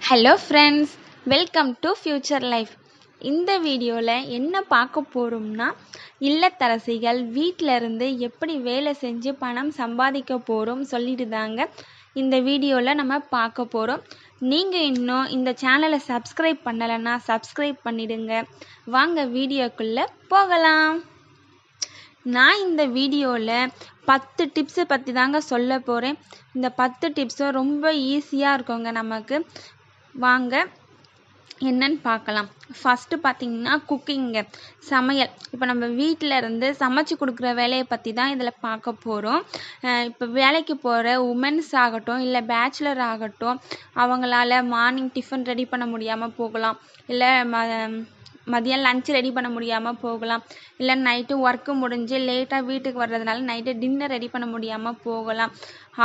Hello friends, welcome to future life. இந்த வீடியோவில் என்ன பார்க்க போகிறோம்னா, இல்லத்தரசிகள் வீட்டில் இருந்து எப்படி வேலை செஞ்சு பணம் சம்பாதிக்க போகிறோம் சொல்லிட்டு தாங்க இந்த வீடியோவில் நம்ம பார்க்க போகிறோம். நீங்கள் இன்னும் இந்த சேனலை சப்ஸ்கிரைப் பண்ணலைன்னா சப்ஸ்கிரைப் பண்ணிடுங்க. வாங்க வீடியோக்குள்ளே போகலாம். நான் இந்த வீடியோவில் 10 டிப்ஸை பற்றி தாங்க சொல்ல போகிறேன். இந்த 10 டிப்ஸும் ரொம்ப ஈஸியாக இருக்குங்க நமக்கு. வாங்க என்னன்னு பார்க்கலாம். ஃபஸ்ட்டு பார்த்திங்கன்னா குக்கிங்கு, சமையல். இப்போ நம்ம வீட்டில் இருந்து சமைச்சு கொடுக்குற வேலையை பற்றி தான் இதில் பார்க்க போகிறோம். இப்போ வேலைக்கு போகிற உமன்ஸ் ஆகட்டும், இல்லை பேச்சுலர் ஆகட்டும், அவங்களால மார்னிங் டிஃபன் ரெடி பண்ண முடியாமல் போகலாம், இல்லை மதியம் லன்ச் ரெடி பண்ண முடியாமல் போகலாம், இல்லை நைட்டு ஒர்க்கு முடிஞ்சு லேட்டாக வீட்டுக்கு வர்றதுனால நைட்டு டின்னர் ரெடி பண்ண முடியாமல் போகலாம்.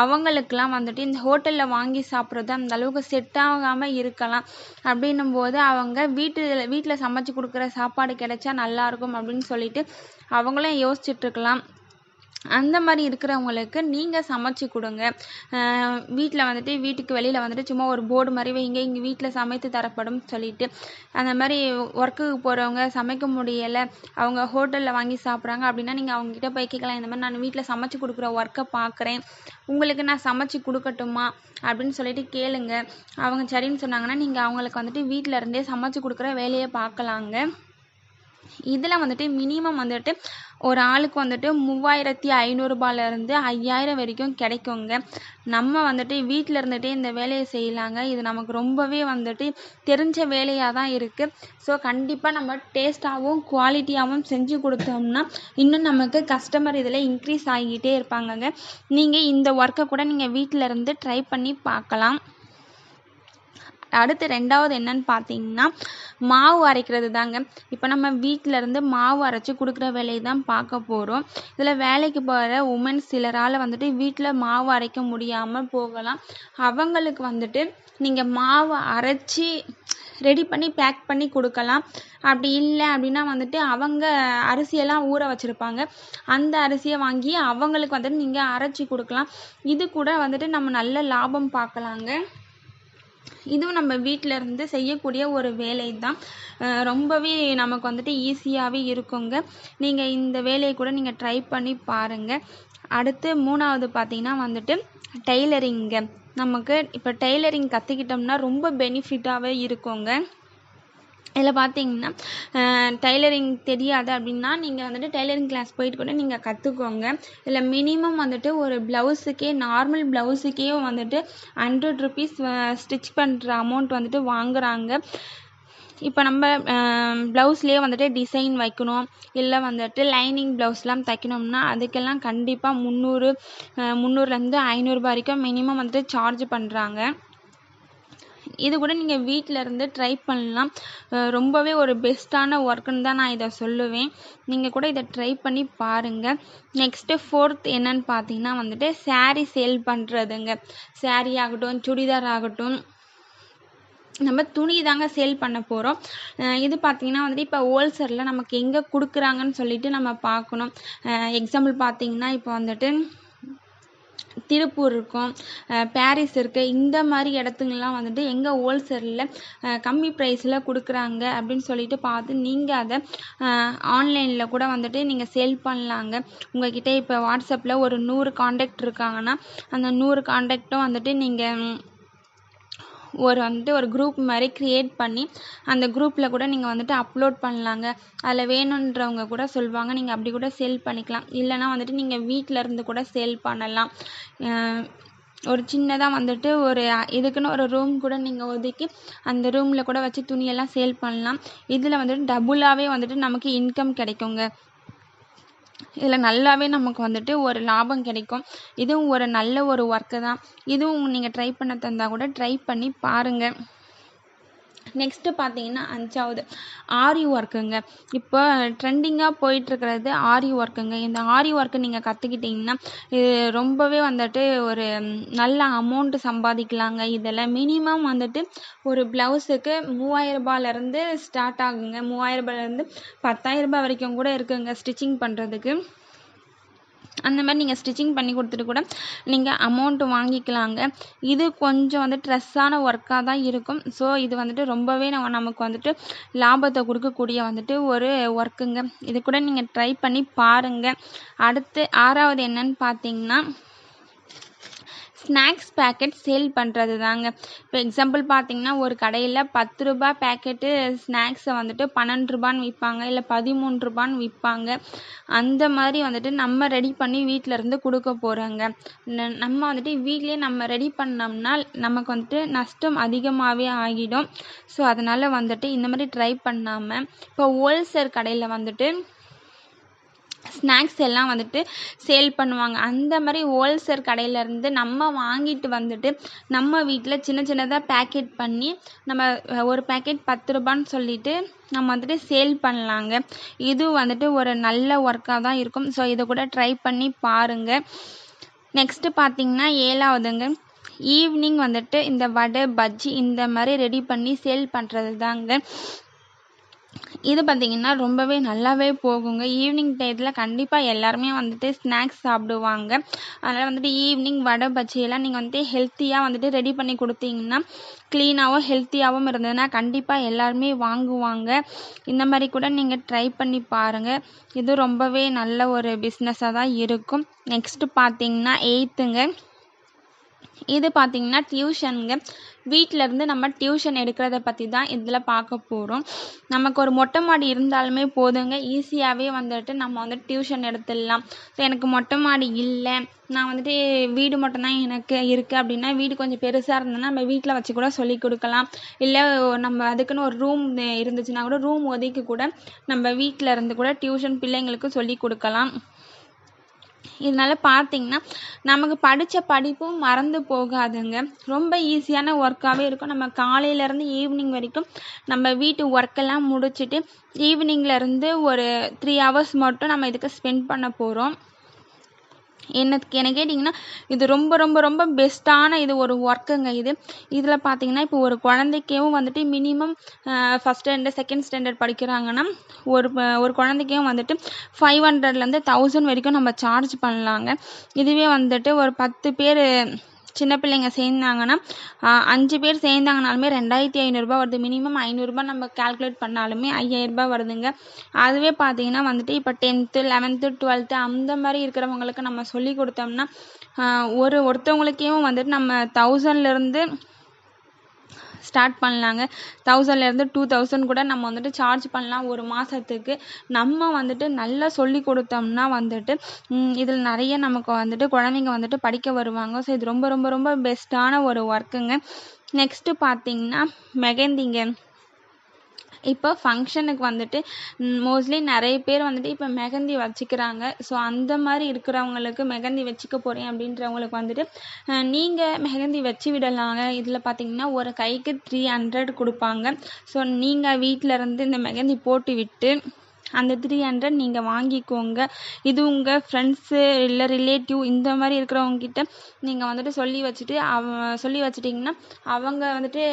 அவங்களுக்கெல்லாம் வந்துட்டு இந்த ஹோட்டலில் வாங்கி சாப்பிட்றது அந்த அளவுக்கு செட் ஆகாமல் இருக்கலாம். அப்படின்னும் போது அவங்க வீட்டில் சமைச்சு கொடுக்குற சாப்பாடு கிடைச்சா நல்லாயிருக்கும் அப்படின்னு சொல்லிட்டு அவங்களும் யோசிச்சுட்ருக்கலாம். அந்த மாதிரி இருக்கிறவங்களுக்கு நீங்கள் சமைச்சு கொடுங்க. வீட்டில் வந்துட்டு வீட்டுக்கு வெளியில் வந்துட்டு சும்மா ஒரு போர்டு மாதிரி வைங்க, இங்கே வீட்டில் சமைத்து தரப்படும் சொல்லிட்டு. அந்த மாதிரி ஒர்க்குக்கு போகிறவங்க சமைக்க முடியலை, அவங்க ஹோட்டலில் வாங்கி சாப்பிட்றாங்க அப்படின்னா நீங்கள் அவங்ககிட்ட போய் கேட்கலாம், இந்த மாதிரி நான் வீட்டில் சமைச்சு கொடுக்குற ஒர்க்கை பார்க்குறேன், உங்களுக்கு நான் சமைச்சு கொடுக்கட்டுமா அப்படின்னு சொல்லிட்டு கேளுங்க. அவங்க சரின்னு சொன்னாங்கன்னா நீங்கள் அவங்களுக்கு வந்துட்டு வீட்டில் இருந்தே சமைச்சு கொடுக்குற வேலையை பார்க்கலாங்க. இதில் வந்துட்டு மினிமம் வந்துட்டு ஒரு ஆளுக்கு வந்துட்டு 3500 ரூபாயிலேருந்து 5000 வரைக்கும் கிடைக்குங்க. நம்ம வந்துட்டு வீட்டில் இருந்துகிட்டே இந்த வேலையை செய்யலாங்க. இது நமக்கு ரொம்பவே வந்துட்டு தெரிஞ்ச வேலையாக தான் இருக்குது. ஸோ கண்டிப்பாக நம்ம டேஸ்ட்டாகவும் குவாலிட்டியாகவும் செஞ்சு கொடுத்தோம்னா இன்னும் நமக்கு கஸ்டமர் இதில் இன்க்ரீஸ் ஆகிக்கிட்டே இருப்பாங்கங்க. நீங்கள் இந்த ஒர்க்கை கூட நீங்கள் வீட்டில் இருந்து ட்ரை பண்ணி பார்க்கலாம். அடுத்து ரெண்டாவது என்னன்னு பார்த்தீங்கன்னா மாவு அரைக்கிறது தாங்க. இப்போ நம்ம வீட்டில் இருந்து மாவு அரைச்சி கொடுக்குற வேலையை தான் பார்க்க போகிறோம். இதில் வேலைக்கு போகிற உமன்ஸ் சிலரால் வந்துட்டு வீட்டில் மாவு அரைக்க முடியாமல் போகலாம். அவங்களுக்கு வந்துட்டு நீங்கள் மாவு அரைச்சி ரெடி பண்ணி பேக் பண்ணி கொடுக்கலாம். அப்படி இல்லை அப்படின்னா வந்துட்டு அவங்க அரிசியெல்லாம் ஊற வச்சுருப்பாங்க, அந்த அரிசியை வாங்கி அவங்களுக்கு வந்துட்டு நீங்கள் அரைச்சி கொடுக்கலாம். இது கூட வந்துட்டு நம்ம நல்ல லாபம் பார்க்கலாங்க. இதுவும் நம்ம வீட்டில் இருந்து செய்யக்கூடிய ஒரு வேலை தான். ரொம்பவே நமக்கு வந்துட்டு ஈஸியாகவே இருக்குங்க. நீங்கள் இந்த வேலையை கூட நீங்கள் ட்ரை பண்ணி பாருங்கள். அடுத்து மூணாவது பார்த்திங்கன்னா வந்துட்டு டெய்லரிங்க. நமக்கு இப்போ டெய்லரிங் கற்றுக்கிட்டோம்னா ரொம்ப பெனிஃபிட்டாகவே இருக்குங்க. இதில் பார்த்தீங்கன்னா டெய்லரிங் தெரியாது அப்படின்னா நீங்கள் வந்துட்டு டெய்லரிங் கிளாஸ் போயிட்டு கூட நீங்கள் கற்றுக்கோங்க. இதில் மினிமம் வந்துட்டு ஒரு ப்ளவுஸுக்கே, நார்மல் ப்ளவுஸுக்கே வந்துட்டு 100 rupees ஸ்டிச் பண்ணுற அமௌண்ட் வந்துட்டு வாங்குகிறாங்க. இப்போ நம்ம ப்ளவுஸ்லேயே வந்துட்டு டிசைன் வைக்கணும், இல்லை வந்துட்டு லைனிங் ப்ளவுஸ்லாம் தைக்கணும்னா அதுக்கெல்லாம் கண்டிப்பாக 300லேருந்து 500 வரைக்கும் மினிமம் வந்துட்டு சார்ஜ் பண்ணுறாங்க. இது கூட நீங்கள் வீட்டில் இருந்து ட்ரை பண்ணலாம். ரொம்பவே ஒரு பெஸ்ட்டான ஒர்க்குன்னு தான் நான் இதை சொல்லுவேன். நீங்கள் கூட இதை ட்ரை பண்ணி பாருங்கள். நெக்ஸ்ட்டு 4th என்னன்னு பார்த்தீங்கன்னா வந்துட்டு சாரீ சேல் பண்ணுறதுங்க. சாரீ ஆகட்டும், சுடிதார் ஆகட்டும், நம்ம துணி தாங்க சேல் பண்ண போகிறோம். இது பார்த்திங்கன்னா வந்துட்டு இப்போ ஹோல்சேலில் நமக்கு எங்கே கொடுக்குறாங்கன்னு சொல்லிட்டு நம்ம பார்க்கணும். எக்ஸாம்பிள் பார்த்திங்கன்னா இப்போ வந்துட்டு திருப்பூர் இருக்கும், பாரிஸ் இருக்குது, இந்த மாதிரி இடத்துங்கலாம் வந்துட்டு எங்கே ஹோல்சேலில் கம்மி ப்ரைஸில் கொடுக்குறாங்க அப்படின்னு சொல்லிட்டு பார்த்து நீங்கள் அதை ஆன்லைனில் கூட வந்துட்டு நீங்கள் சேல் பண்ணலாங்க. உங்கள்கிட்ட இப்போ வாட்ஸ்அப்பில் ஒரு 100 காண்டாக்ட் இருக்காங்கன்னா அந்த 100 காண்டாக்டும் வந்துட்டு நீங்கள் ஒரு குரூப் மாதிரி க்ரியேட் பண்ணி அந்த குரூப்பில் கூட நீங்கள் வந்துட்டு அப்லோட் பண்ணலாங்க. அதில் வேணுன்றவங்க கூட சொல்லுவாங்க, நீங்கள் அப்படி கூட சேல் பண்ணிக்கலாம். இல்லைனா வந்துட்டு நீங்கள் வீட்டில் இருந்து கூட சேல் பண்ணலாம். ஒரு சின்னதாக வந்துட்டு இதுக்குன்னு ஒரு ரூம் கூட நீங்கள் ஒதுக்கி அந்த ரூமில் கூட வச்சு துணியெல்லாம் சேல் பண்ணலாம். இதில் வந்துட்டு டபுளாகவே வந்துட்டு நமக்கு இன்கம் கிடைக்குங்க. இதில் நல்லாவே நமக்கு வந்துட்டு ஒரு லாபம் கிடைக்கும். இதுவும் ஒரு நல்ல ஒரு ஒர்க்கு தான். இதுவும் நீங்கள் ட்ரை பண்ண தந்தால் கூட ட்ரை பண்ணி பாருங்கள். நெக்ஸ்ட்டு பார்த்தீங்கன்னா 5வது ஆரி ஒர்க்குங்க. இப்போ ட்ரெண்டிங்காக போயிட்டுருக்கிறது ஆரி ஒர்க்குங்க. இந்த ஆரி ஒர்க்கு நீங்கள் கற்றுக்கிட்டிங்கன்னா இது ரொம்பவே வந்துட்டு ஒரு நல்ல அமௌண்ட்டு சம்பாதிக்கலாங்க. இதில் மினிமம் வந்துட்டு ஒரு ப்ளவுஸுக்கு 3000 ரூபாயிலேருந்து ஸ்டார்ட் ஆகுங்க. 3000 ரூபாயிலேருந்து 10,000 ரூபாய் வரைக்கும் கூட இருக்குங்க ஸ்டிச்சிங் பண்ணுறதுக்கு. அந்த மாதிரி நீங்கள் ஸ்டிச்சிங் பண்ணி கொடுத்துட்டு கூட நீங்கள் அமௌண்ட்டு வாங்கிக்கலாங்க. இது கொஞ்சம் வந்து ஸ்ட்ரெஸ்ஸான ஒர்க்காக தான் இருக்கும். ஸோ இது வந்துட்டு ரொம்பவே நமக்கு வந்துட்டு லாபத்தை கொடுக்கக்கூடிய வந்துட்டு ஒரு ஒர்க்குங்க. இது கூட நீங்கள் ட்ரை பண்ணி பாருங்கள். அடுத்து 6வது என்னன்னு பார்த்தீங்கன்னா ஸ்நாக்ஸ் பேக்கெட் சேல் பண்ணுறது தாங்க. இப்போ எக்ஸாம்பிள் பார்த்தீங்கன்னா ஒரு கடையில் 10 ரூபா பேக்கெட்டு ஸ்நாக்ஸை வந்துட்டு 12 ரூபான்னு விற்பாங்க, இல்லை 13 ரூபான்னு விற்பாங்க. அந்த மாதிரி வந்துட்டு நம்ம ரெடி பண்ணி வீட்டில் இருந்து கொடுக்க போகிறோங்க. நம்ம வந்துட்டு வீட்லேயே நம்ம ரெடி பண்ணோம்னா நமக்கு வந்துட்டு நஷ்டம் அதிகமாகவே ஆகிடும். ஸோ அதனால் வந்துட்டு இந்த மாதிரி ட்ரை பண்ணாமல் இப்போ ஹோல்சேல் கடையில் வந்துட்டு ஸ்நாக்ஸ் எல்லாம் வந்துட்டு சேல் பண்ணுவாங்க. அந்த மாதிரி ஹோல்சேல் கடையிலேருந்து நம்ம வாங்கிட்டு வந்துட்டு நம்ம வீட்டில் சின்ன சின்னதாக பேக்கெட் பண்ணி நம்ம ஒரு பேக்கெட் 10 ரூபான்னு சொல்லிட்டு நம்ம வந்துட்டு சேல் பண்ணலாங்க. இது வந்துட்டு ஒரு நல்ல ஒர்க்காக தான் இருக்கும். ஸோ இதை கூட ட்ரை பண்ணி பாருங்கள். நெக்ஸ்ட்டு பார்த்தீங்கன்னா 7வதுங்க ஈவினிங் வந்துட்டு இந்த வடை பஜ்ஜி இந்த மாதிரி ரெடி பண்ணி சேல் பண்ணுறது தாங்க. இது பார்த்திங்கன்னா ரொம்பவே நல்லாவே போகுங்க. ஈவினிங் டயத்தில் கண்டிப்பாக எல்லாருமே வந்துட்டு ஸ்நாக்ஸ் சாப்பிடுவாங்க. அதனால் வந்துட்டு ஈவினிங் வடை பஜ்ஜியெல்லாம் நீங்கள் வந்துட்டு ஹெல்த்தியாக வந்துட்டு ரெடி பண்ணி கொடுத்தீங்கன்னா க்ளீனாகவும் ஹெல்த்தியாகவும் இருந்ததுன்னா கண்டிப்பாக எல்லாருமே வாங்குவாங்க. இந்த மாதிரி கூட நீங்கள் ட்ரை பண்ணி பாருங்கள். இது ரொம்பவே நல்ல ஒரு பிஸ்னஸாக தான் இருக்கும். நெக்ஸ்ட்டு பார்த்தீங்கன்னா 8ங்க இது பார்த்திங்கன்னா டியூஷனுங்க. வீட்டிலேருந்து நம்ம டியூஷன் எடுக்கிறத பற்றி தான் இதில் பார்க்க போகிறோம். நமக்கு ஒரு மொட்டை மாடி இருந்தாலுமே போதுங்க, ஈஸியாகவே வந்துட்டு நம்ம வந்து டியூஷன் எடுத்துடலாம். ஸோ எனக்கு மொட்டை மாடி இல்லை, நான் வந்துட்டு வீடு மட்டும்தான் எனக்கு இருக்குது அப்படின்னா வீடு கொஞ்சம் பெருசாக இருந்ததுன்னா நம்ம வீட்டில் வச்சு கூட சொல்லி கொடுக்கலாம். இல்லை நம்ம அதுக்குன்னு ஒரு ரூம் இருந்துச்சுன்னா கூட ரூம் ஒதுக்கி கூட நம்ம வீட்டில் இருந்து கூட டியூஷன் பிள்ளைங்களுக்கு சொல்லி கொடுக்கலாம். இதனால் பார்த்திங்கன்னா நமக்கு படித்த படிப்பும் மறந்து போகாதுங்க. ரொம்ப ஈஸியான ஒர்க்காகவே இருக்கும். நம்ம காலையிலேருந்து ஈவினிங் வரைக்கும் நம்ம வீட்டு ஒர்க்கெல்லாம் முடிச்சுட்டு ஈவினிங்லேருந்து ஒரு 3 ஹவர்ஸ் மட்டும் நம்ம இதுக்கு ஸ்பெண்ட் பண்ண போகிறோம். என்ன கேட்டிங்கன்னா இது ரொம்ப ரொம்ப ரொம்ப பெஸ்ட்டான இது ஒரு ஒர்க்குங்க. இதில் பார்த்தீங்கன்னா இப்போ ஒரு குழந்தைக்கும் வந்துட்டு minimum first standard second standard படிக்கிறாங்கன்னா ஒரு குழந்தைக்கும் வந்துட்டு 500லேருந்து 1000 வரைக்கும் நம்ம சார்ஜ் பண்ணலாங்க. இதுவே வந்துட்டு ஒரு 10 பேர் சின்ன பிள்ளைங்க சேர்ந்தாங்கன்னா 5 பேர் சேர்ந்தாங்கனாலுமே 2500 ரூபாய் வருது. மினிமம் 500 ரூபாய் நம்ம கால்குலேட் பண்ணாலுமே 5000 ரூபாய் வருதுங்க. அதுவே பார்த்தீங்கன்னா வந்துட்டு இப்போ 10th 11th 12th அந்த மாதிரி இருக்கிறவங்களுக்கு நம்ம சொல்லி கொடுத்தோம்னா ஒருத்தவங்களுக்கே வந்துட்டு நம்ம 1000லேருந்து ஸ்டார்ட் பண்ணலாங்க. 1000லேருந்து 2000 கூட நம்ம வந்துட்டு சார்ஜ் பண்ணலாம் ஒரு மாதத்துக்கு. நம்ம வந்துட்டு நல்லா சொல்லி கொடுத்தோம்னா வந்துட்டு இதில் நிறைய நமக்கு வந்துட்டு குழந்தைங்க வந்துட்டு படிக்க வருவாங்க. ஸோ இது ரொம்ப ரொம்ப ரொம்ப பெஸ்ட்டான ஒரு ஒர்க்குங்க. நெக்ஸ்ட்டு பார்த்தீங்கன்னா மெஹந்திங்க. இப்போ ஃபங்க்ஷனுக்கு வந்துட்டு மோஸ்ட்லி நிறைய பேர் வந்துட்டு இப்போ மெஹந்தி வச்சுக்கிறாங்க. ஸோ அந்த மாதிரி இருக்கிறவங்களுக்கு மெஹந்தி வச்சுக்க போகிறேன் அப்படின்றவங்களுக்கு வந்துட்டு நீங்கள் மெஹந்தி வச்சு விடலாங்க. இதில் பார்த்தீங்கன்னா ஒரு கைக்கு 300 கொடுப்பாங்க. ஸோ நீங்கள் வீட்டில் இருந்து இந்த மெஹந்தி போட்டு விட்டு அந்த 300 நீங்கள் வாங்கிக்கோங்க. இது உங்கள் ஃப்ரெண்ட்ஸு இல்லை ரிலேட்டிவ் இந்த மாதிரி இருக்கிறவங்கக்கிட்ட நீங்கள் வந்துட்டு சொல்லி வச்சுட்டிங்கன்னா அவங்க வந்துட்டு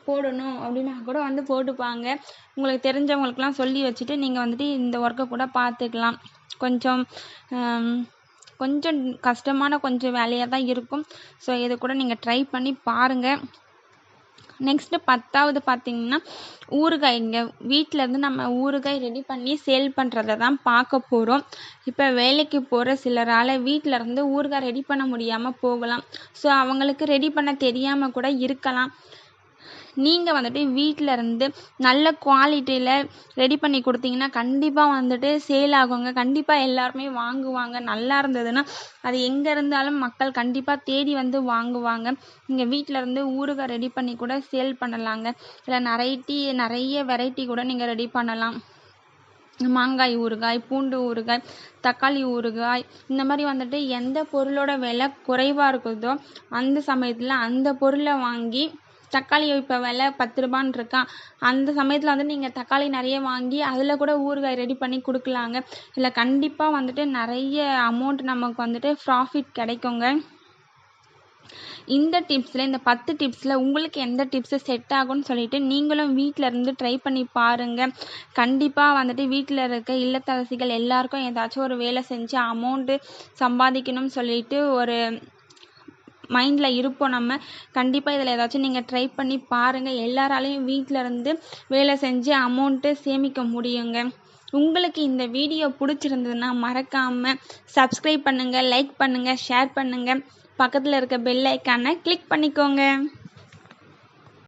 போடணும் அப்படின்னா கூட வந்து போட்டுப்பாங்க. உங்களுக்கு தெரிஞ்சவங்களுக்கெல்லாம் சொல்லி வச்சுட்டு நீங்கள் வந்துட்டு இந்த ஒர்க்கை கூட பார்த்துக்கலாம். கொஞ்சம் கஷ்டமான கொஞ்சம் வேலையாக தான் இருக்கும். ஸோ இதை கூட நீங்கள் ட்ரை பண்ணி பாருங்கள். நெக்ஸ்ட்டு 10வது பார்த்தீங்கன்னா ஊறுகாய்ங்க. வீட்டிலேருந்து நம்ம ஊறுகாய் ரெடி பண்ணி சேல் பண்ணுறத தான் பார்க்க போகிறோம். இப்போ வேலைக்கு போகிற சிலரால் வீட்டிலேருந்து ஊறுகாய் ரெடி பண்ண முடியாமல் போகலாம். ஸோ அவங்களுக்கு ரெடி பண்ண தெரியாமல் கூட இருக்கலாம். நீங்கள் வந்துட்டு வீட்டில் இருந்து நல்ல குவாலிட்டியில் ரெடி பண்ணி கொடுத்தீங்கன்னா கண்டிப்பாக வந்துட்டு சேல் ஆகுங்க. கண்டிப்பாக எல்லாருமே வாங்குவாங்க. நல்லா இருந்ததுன்னா அது எங்கே இருந்தாலும் மக்கள் கண்டிப்பாக தேடி வந்து வாங்குவாங்க. நீங்கள் வீட்டில் இருந்து ஊறுகாய் ரெடி பண்ணி கூட சேல் பண்ணலாங்க. இல்லை நிறைய வெரைட்டி கூட நீங்கள் ரெடி பண்ணலாம். மாங்காய் ஊறுகாய், பூண்டு ஊறுகாய், தக்காளி ஊறுகாய் இந்த மாதிரி வந்துட்டு எந்த பொருளோட விலை குறைவாக இருக்குதோ அந்த சமயத்தில் அந்த பொருளை வாங்கி தக்காளி இப்போ விலை 10 ரூபான்னு இருக்கா அந்த சமயத்தில் வந்து நீங்கள் தக்காளி நிறைய வாங்கி அதில் கூட ஊறுகாய் ரெடி பண்ணி கொடுக்கலாங்க. இல்லை கண்டிப்பாக வந்துட்டு நிறைய அமௌண்ட் நமக்கு வந்துட்டு ப்ராஃபிட் கிடைக்குங்க. இந்த டிப்ஸில் இந்த 10 டிப்ஸில் உங்களுக்கு எந்த டிப்ஸு செட் ஆகும்னு சொல்லிட்டு நீங்களும் வீட்டில் இருந்து ட்ரை பண்ணி பாருங்கள். கண்டிப்பாக வந்துட்டு வீட்டில் இருக்க இல்லத்தரசிகள் எல்லாருக்கும் ஏதாச்சும் ஒரு வேலை செஞ்சு அமௌண்ட்டு சம்பாதிக்கணும்னு சொல்லிட்டு ஒரு மைண்டில் இருப்போம் நம்ம. கண்டிப்பாக இதில் ஏதாச்சும் நீங்கள் ட்ரை பண்ணி பாருங்கள். எல்லாராலையும் வீட்டில் இருந்து வேலை செஞ்சு அமௌண்ட்டு சேமிக்க முடியுங்க. உங்களுக்கு இந்த வீடியோ பிடிச்சிருந்ததுன்னா மறக்காமல் சப்ஸ்கிரைப் பண்ணுங்கள், லைக் பண்ணுங்கள், ஷேர் பண்ணுங்கள். பக்கத்தில் இருக்க பெல் ஐக்கானை கிளிக் பண்ணிக்கோங்க.